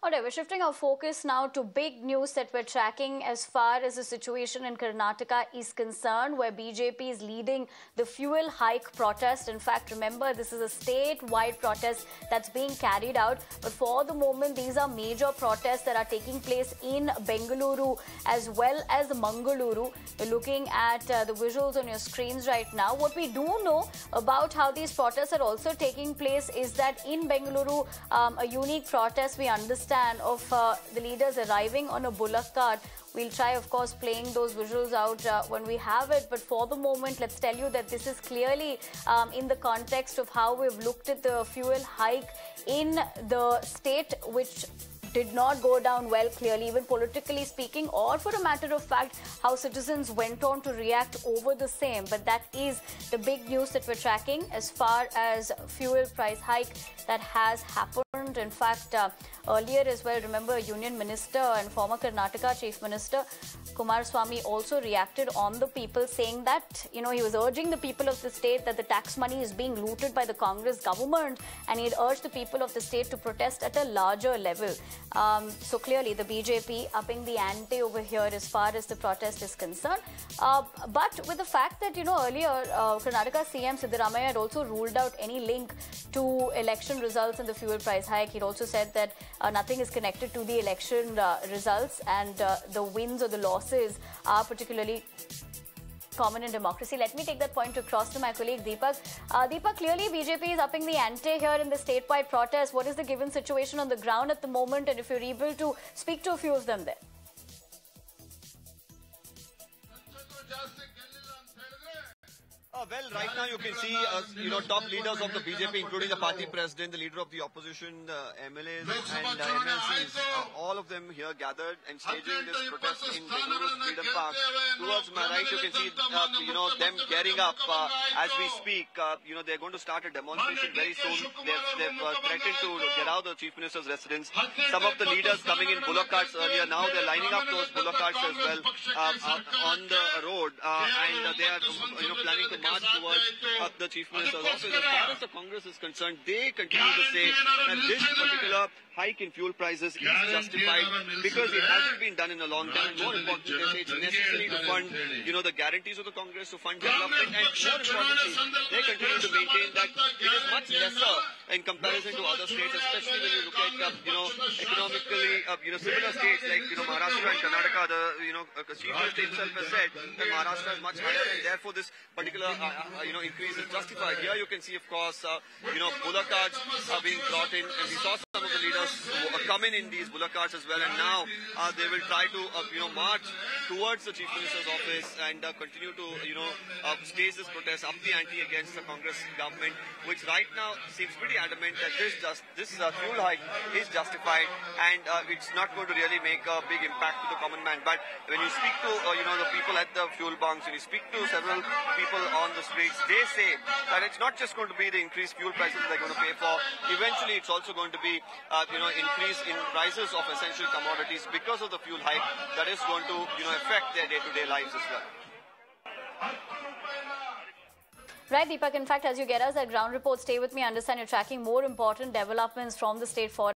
All right, we're shifting our focus now to big news that we're tracking as far as the situation in Karnataka is concerned, where BJP is leading the fuel hike protest. In fact, remember, this is a statewide protest that's being carried out. But for the moment, these are major protests that are taking place in Bengaluru as well as Mangaluru. You're looking at the visuals on your screens right now. What we do know about how these protests are also taking place is that in Bengaluru, a unique protest we understand of the leaders arriving on a bullock cart. We'll try, of course, playing those visuals out when we have it. But for the moment, let's tell you that this is clearly in the context of how we've looked at the fuel hike in the state, which did not go down well, clearly, even politically speaking, or for a matter of fact, how citizens went on to react over the same. But that is the big news that we're tracking as far as fuel price hike that has happened. In fact, earlier as well, remember, Union Minister and former Karnataka Chief Minister Kumaraswamy also reacted on the people, saying that, he was urging the people of the state that the tax money is being looted by the Congress government, and he had urged the people of the state to protest at a larger level. So clearly, the BJP upping the ante over here as far as the protest is concerned. But with the fact that, earlier, Karnataka CM Siddaramaiah had also ruled out any link to election results and the fuel price hike. He'd also said that nothing is connected to the election results, and the wins or the losses are particularly common in democracy. Let me take that point across to my colleague Deepak. Deepak, clearly BJP is upping the ante here in the statewide protest. What is the given situation on the ground at the moment, and if you're able to speak to a few of them there? Well, right now you can see, top leaders of the BJP, including the party president, the leader of the opposition, the MLAs and MLCs, all of them here gathered and staging this protest in Bengaluru Freedom Park. Towards my right, you can see, them getting up as we speak. They're going to start a demonstration very soon. They've threatened to get out of the Chief Minister's residence. Some of the leaders coming in bullock carts earlier, now they're lining up those bullock carts as well on the road, and they are, planning to march towards the Chief Minister's office. As far as the Congress is concerned, they continue to say that this particular hike in fuel prices is justified because it hasn't been done in a long time. And more importantly, they say it's necessary to fund, the guarantees of the Congress to fund development. And more importantly, they continue to maintain that it is much lesser in comparison to other states, especially when you look at, economically, similar states like, Maharashtra and Karnataka. The Chief Minister himself has said that Maharashtra is much higher, and therefore this particular, increase is justified. Here you can see, of course, bullock carts are being brought in, and we saw some of the leaders come in these bullock carts as well, and now they will try to, march towards the Chief Minister's office and continue to, stage this protest, up the ante against the Congress government, which right now seems pretty adamant that this fuel hike is justified, and it's not going to really make a big impact to the common man. But when you speak to, the people at the fuel bunks, when you speak to several people on the streets, they say that it's not just going to be the increased fuel prices they're going to pay for. Eventually, it's also going to be, increase in prices of essential commodities because of the fuel hike that is going to, affect their day-to-day lives as well. Right, Deepak. In fact, as you get us that ground report, stay with me. I understand you're tracking more important developments from the state for